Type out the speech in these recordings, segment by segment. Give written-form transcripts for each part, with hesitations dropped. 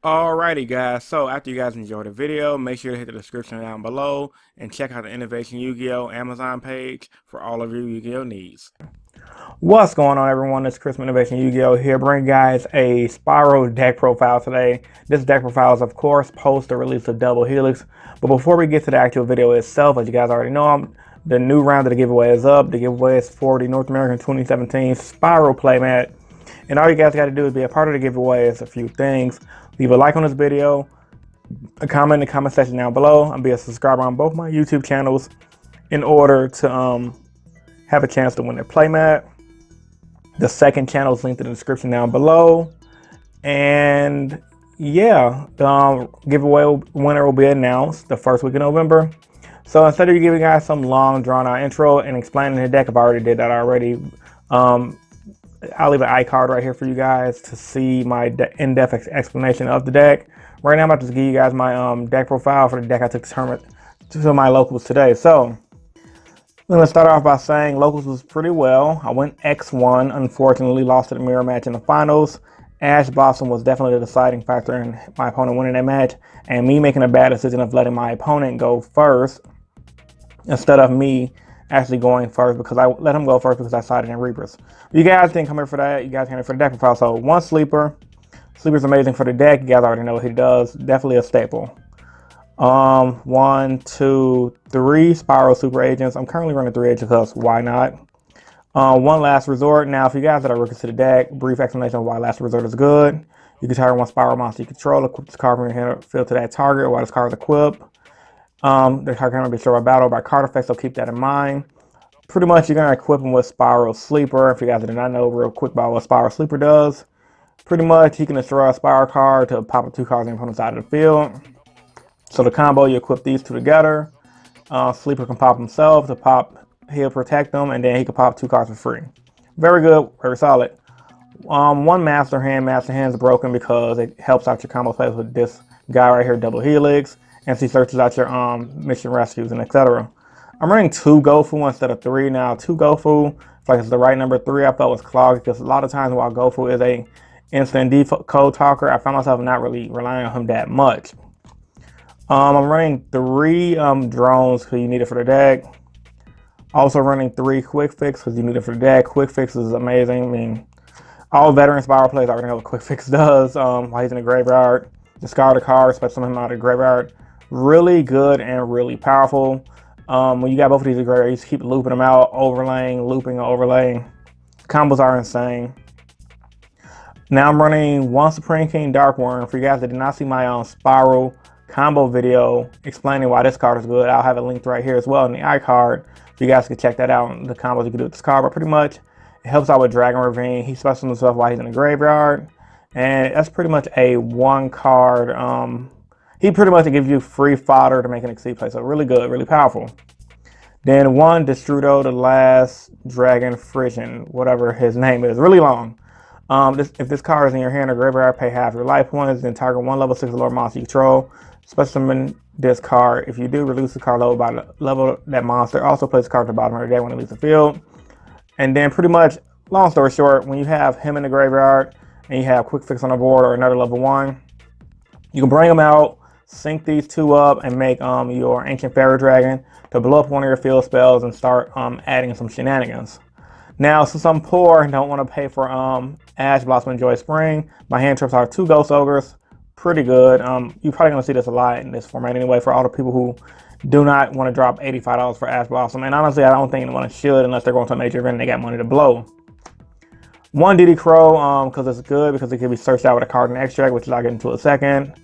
Alrighty guys, so after you guys enjoyed the video, make sure to hit the description down below and check out the Innovation Yu-Gi-Oh! Amazon page for all of your Yu-Gi-Oh! Needs. What's going on, everyone? It's Chris from Innovation Yu-Gi-Oh! Here, bringing guys a Spyral Deck Profile today. This deck profile is, of course, post the release of Double Helix. But before we get to the actual video itself, as you guys already know, the new round of the giveaway is up. The giveaway is for the North American 2017 Spyral Playmat. And all you guys got to do is be a part of the giveaway. Is a few things. Leave a like on this video, a comment in the comment section down below, and be a subscriber on both my YouTube channels in order to have a chance to win the playmat. The second channel is linked in the description down below. And yeah, the giveaway winner will be announced the first week of November. So instead of giving you guys some long drawn out intro and explaining the deck, I've already did that already. I'll leave an iCard right here for you guys to see my in-depth explanation of the deck. Right now I'm about to give you guys my deck profile for the deck I took to my locals today. So I'm going to start off by saying locals was pretty well. I went X1, unfortunately lost to the mirror match in the finals. Ash Blossom was definitely the deciding factor in my opponent winning that match, and me making a bad decision of letting my opponent go first instead of me actually going first, because I let him go first because I sided in Reapers. You guys didn't come here for that. You guys came here for the deck profile. So one sleeper. Sleeper's amazing for the deck. You guys already know what he does. Definitely a staple. 1, 2, 3 Spyral Super Agents. I'm currently running 3 agents because why not? One Last Resort. Now, if you guys that are rookies to the deck, brief explanation of why Last Resort is good. You can target one Spyral monster you control, equip this card from your hand field to that target while this card is equipped. The card can be destroyed by battle by card effects, so keep that in mind. Pretty much, you're going to equip him with Spyral Sleeper. If you guys did not know real quick about what Spyral Sleeper does, pretty much he can destroy a Spyral card to pop up 2 cards on the opponent's side of the field. So the combo, you equip these 2 together. Sleeper can pop himself to pop, he'll protect them, and then he can pop 2 cards for free. Very good, very solid. One Master Hand. Master Hand is broken because it helps out your combo plays with this guy right here, Double Helix. And she searches out your mission rescues and etc. I'm running 2 Gofu instead of 3 now. 2 Gofu, if like it's the right number. 3 I felt was clogged because a lot of times while Gofu is a instant decode talker, I found myself not really relying on him that much. I'm running 3 drones because you need it for the deck. Also running 3 Quick Fix because you need it for the deck. Quick Fix is amazing. I mean, all veteran Spyral players already know what Quick Fix does. While he's in the graveyard, discard a card, especially him out of the graveyard. Really good and really powerful. When you got both of these graveyard, you just keep looping them out, overlaying, looping, and overlaying. Combos are insane. Now I'm running 1 Supreme King Dark Worm. For you guys that did not see my Spyral combo video explaining why this card is good, I'll have it linked right here as well in the iCard. So you guys can check that out and the combos you can do with this card. But pretty much, it helps out with Dragon Ravine. He specials himself while he's in the graveyard. And that's pretty much a 1 card. He pretty much gives you free fodder to make an exceed play. So really good, really powerful. Then 1 Destrudo, the Last Dragon Frisian, whatever his name is. Really long. If this card is in your hand or graveyard, pay half your life points. Then target 1 level 6 lord monster you control. Special summon this card. If you do, reduce the card level by the level of that monster. Also place the card at the bottom of the deck when it leaves the field. And then pretty much, long story short, when you have him in the graveyard and you have Quick Fix on the board or another level 1, you can bring him out, sync these 2 up, and make your Ancient Fairy Dragon to blow up one of your field spells and start adding some shenanigans. Now, since I'm poor and don't want to pay for Ash Blossom and Joy Spring, my hand traps are 2 Ghost Ogres. Pretty good. You're probably going to see this a lot in this format anyway for all the people who do not want to drop $85 for Ash Blossom. And honestly, I don't think anyone should unless they're going to a major event and they got money to blow. 1 DD Crow, because it's good, because it can be searched out with a card in extract, which I'll get into in a second.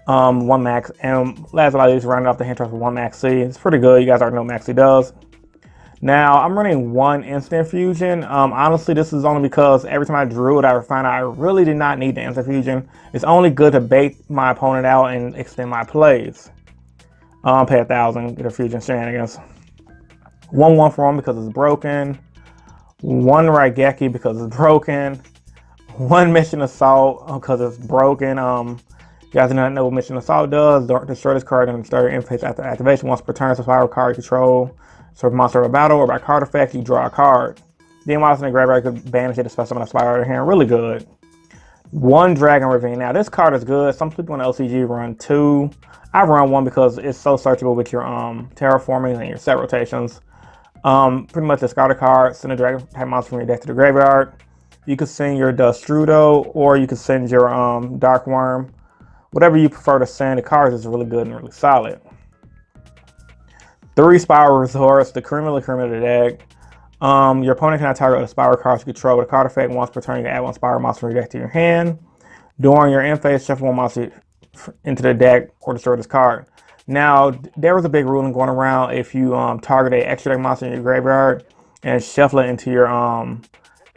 1 Max, and last but not least, rounding off the hand traps with 1 Max C. It's pretty good. You guys already know what Max C does. Now, I'm running 1 Instant Fusion. Honestly, this is only because every time I drew it, I found out I really did not need the Instant Fusion. It's only good to bait my opponent out and extend my plays. Pay 1,000, get a Fusion shenanigans. 1 for 1 because it's broken. 1 Raigeki because it's broken. 1 Mission Assault because it's broken. You guys do not know what Mission Assault does. Destroy this card and start your interface after activation. Once per turn, so Spyral card you control. So if monster of a battle or by card effect, you draw a card. Then while it's in the graveyard, you could banish it to special summon a Spyral in your hand. Really good. 1 Dragon Ravine. Now this card is good. Some people in LCG run 2. I run 1 because it's so searchable with your terraforming and your set rotations. Pretty much discard a card, send a dragon type monster from your deck to the graveyard. You could send your Dustrudo, or you could send your Dark Worm. Whatever you prefer to send. The card is really good and really solid. 3 Spyral Resource, the cream of the deck. Your opponent cannot target a Spyral card you control with a card effect. Once per turn, you can add 1 Spyral monster from your deck to your hand. During your end phase, shuffle 1 monster into the deck or destroy this card. Now, there was a big ruling going around if you target a extra deck monster in your graveyard and shuffle it into your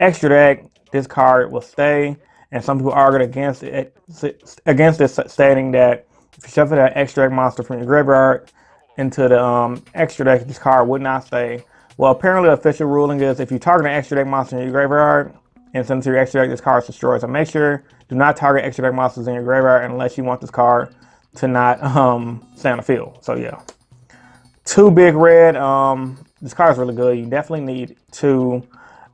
extra deck, this card will stay. And some people argued against this, stating that if you shuffle that extra deck monster from your graveyard into the extra deck, this card would not stay. Well, apparently the official ruling is if you target an extra deck monster in your graveyard and send it to your extra deck, this card is destroyed. So make sure, do not target extra deck monsters in your graveyard unless you want this card to not stay on the field. So yeah. 2 Big Red. This card is really good. You definitely need 2.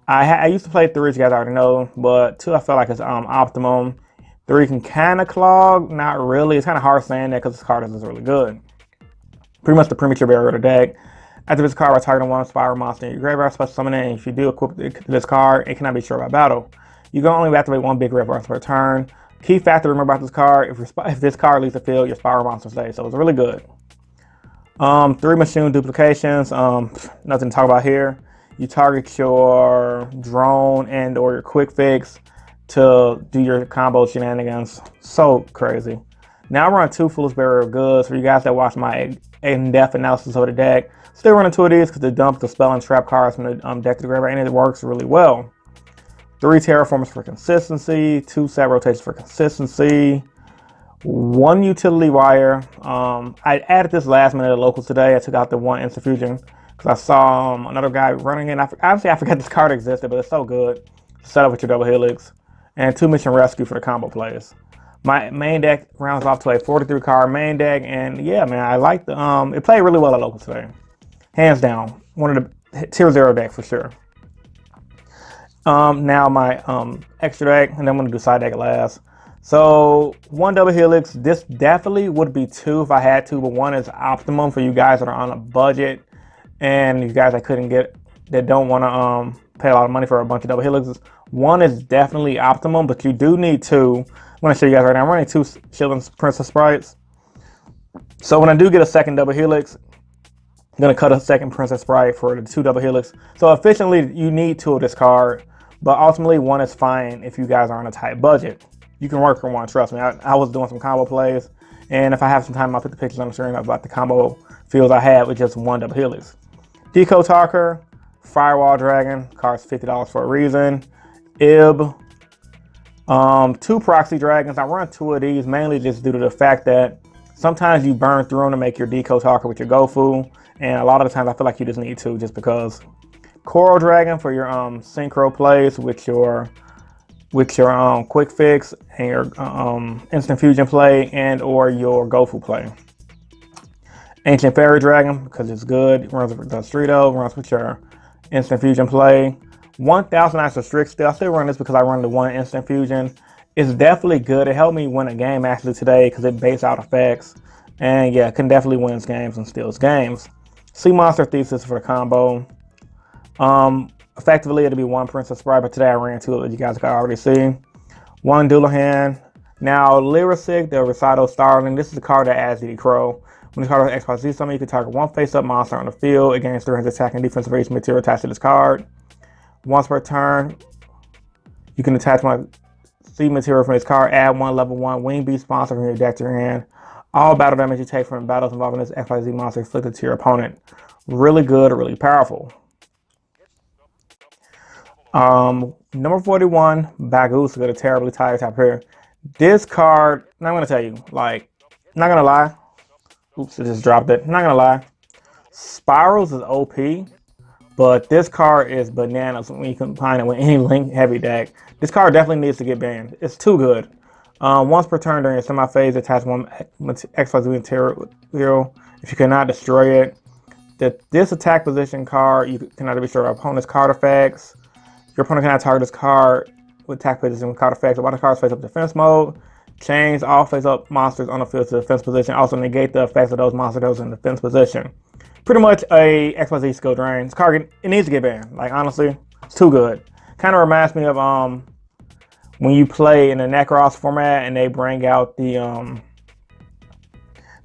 I used to play 3, as you guys already know, but 2 I feel like is optimum. 3 can kind of clog, not really. It's kind of hard saying that because this card is really good. Pretty much the premature barrier of the deck. After this card, by targeting 1 Spyral monster in your graveyard, special summon it, and if you do equip this card, it cannot be destroyed by battle. You can only activate 1 Big Red monster per turn. Key factor to remember about this card, if this card leaves the field, your Spyral monster stays. So it's really good. 3 Machine Duplications, nothing to talk about here. You target your drone and or your quick fix to do your combo shenanigans. So crazy. Now I run 2 Foolish Barrier of Goods. For you guys that watch my in-depth analysis of the deck, still running 2 of these because they dump the spell and trap cards from the deck to the graveyard, and it works really well. 3 Terraformers for consistency, 2 set rotations for consistency, 1 Utility Wire. I added this last minute at locals today. I took out the 1 Instant Fusion because I saw another guy running it. Obviously, I forgot this card existed, but it's so good. Set up with your double helix. And 2 Mission Rescue for the combo plays. My main deck rounds off to a 43 card main deck, and yeah, man, I like the it played really well at locals today. Hands down, one of the tier 0 deck for sure. Now my extra deck, and then I'm gonna do side deck last. So 1 double helix. This definitely would be 2 if I had to, but 1 is optimum for you guys that are on a budget, and you guys that don't want to pay a lot of money for a bunch of double helixes. 1 is definitely optimum, but you do need 2. I'm gonna show you guys right now. I'm running 2 Shilling Princess Sprites. So when I do get a second double helix, I'm gonna cut a second Princess Sprite for the 2 double helix. So efficiently, you need 2 of this card, but ultimately 1 is fine if you guys are on a tight budget. You can work for 1, trust me. I was doing some combo plays, and if I have some time, I'll put the pictures on the screen about the combo fields I had with just 1 double helix. Decode Talker, Firewall Dragon, costs $50 for a reason. Ib, 2 Proxy Dragons. I run 2 of these mainly just due to the fact that sometimes you burn through them to make your Decode Talker with your Gofu, and a lot of the times I feel like you just need 2 just because. Coral Dragon for your synchro plays with your quick fix and your instant fusion play and or your Gofu play. Ancient Fairy Dragon because it's good. It runs with Dustrudo, runs with your instant fusion play. 1000 Ice Restrict. I still run this because I run the 1 instant fusion. It's definitely good. It helped me win a game actually today because it baits out effects. And yeah, it can definitely win games and steals games. Sea Monster Thesis for the combo. Effectively, it'll be 1 Princess Sprite, but today I ran 2 that you guys can already see. 1 Doulahan. Now, Lyrisig, the Recital Starling. This is a card that adds DD Crow. When the card has XYZ summon, you can target 1 face-up monster on the field. It gains 300 attack and defense for each material attached to this card. Once per turn, you can attach 1 C material from this card, add 1 level 1 Wing Beast monster from your deck to your hand. All battle damage you take from battles involving this XYZ monster inflicted to your opponent. Really good, really powerful. Number 41, Bagoose, got a terribly tired top here. This card, I'm gonna tell you, like, not gonna lie. Oops, I just dropped it. Not gonna lie. Spirals is OP, but this card is bananas when you combine it with any link heavy deck. This card definitely needs to get banned. It's too good. Once per turn during your semi-phase, attach 1 XYZ material. If you cannot destroy it, this attack position card, you cannot destroy your opponent's card effects. Your opponent cannot target this card with attack position with card effects. While the cards face up defense mode, change all face up monsters on the field to defense position. Also negate the effects of those monsters in defense position. Pretty much a XYZ skill drain. This card, it needs to get banned. Like, honestly, it's too good. Kind of reminds me of when you play in the Necros format and they bring out the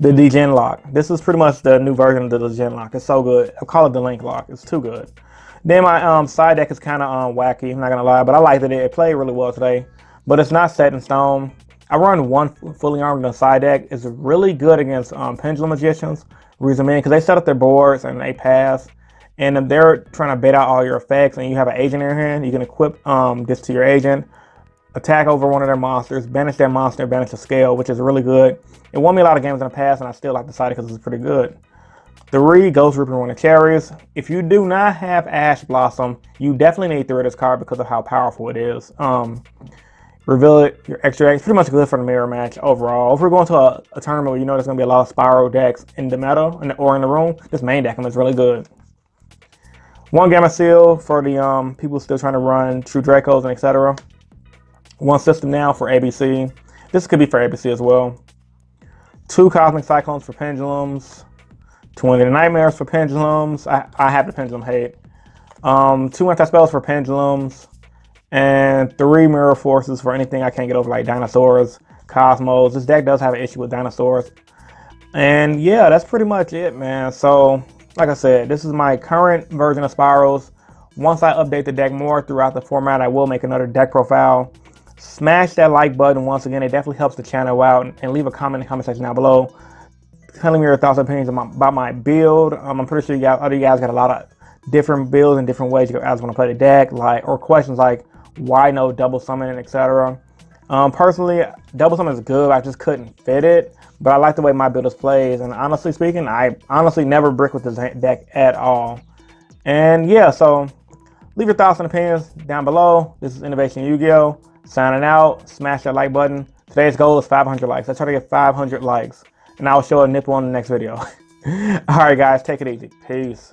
degen lock. This is pretty much the new version of the degen lock. It's so good. I call it the link lock. It's too good. Then my side deck is kind of wacky, I'm not gonna lie, but I liked it. It played really well today, but it's not set in stone. I run one fully armed on the side deck. It's really good against Pendulum Magicians. Reason being, because they set up their boards and they pass, and if they're trying to bait out all your effects and you have an agent in your hand, you can equip this to your agent, attack over one of their monsters, banish their monster, banish a scale, which is really good. It won me a lot of games in the past, and I still like the side because it's pretty good. 3 Ghost Reaper Winter Cherries. If you do not have Ash Blossom, you definitely need 3 of this card because of how powerful it is. Reveal it, your extra X, pretty much good for the mirror match overall. If we're going to a tournament where you know there's going to be a lot of Spyral decks in the meta or in the room, this main deck is really good. 1 Gamma Seal for the people still trying to run True Dracos and etc. 1 System Now for ABC. This could be for ABC as well. 2 Cosmic Cyclones for Pendulums. 20 Nightmares for Pendulums. I have the Pendulum hate. 2 Anti-Spells for Pendulums. And 3 Mirror Forces for anything I can't get over, like Dinosaurs, Cosmos. This deck does have an issue with Dinosaurs. And yeah, that's pretty much it, man. So, like I said, this is my current version of Spyrals. Once I update the deck more throughout the format, I will make another deck profile. Smash that like button once again. It definitely helps the channel out. And leave a comment in the comment section down below, telling me your thoughts and opinions about my build. I'm pretty sure all of you guys got a lot of different builds and different ways you guys want to play the deck, or questions like why no double summon and etc. Personally, double summon is good. I just couldn't fit it, but I like the way my build is plays. And honestly speaking, I honestly never brick with this deck at all. And yeah, so leave your thoughts and opinions down below. This is Innovation Yu-Gi-Oh! Signing out. Smash that like button. Today's goal is 500 likes. I try to get 500 likes, and I'll show a nipple on the next video. All right, guys, take it easy. Peace.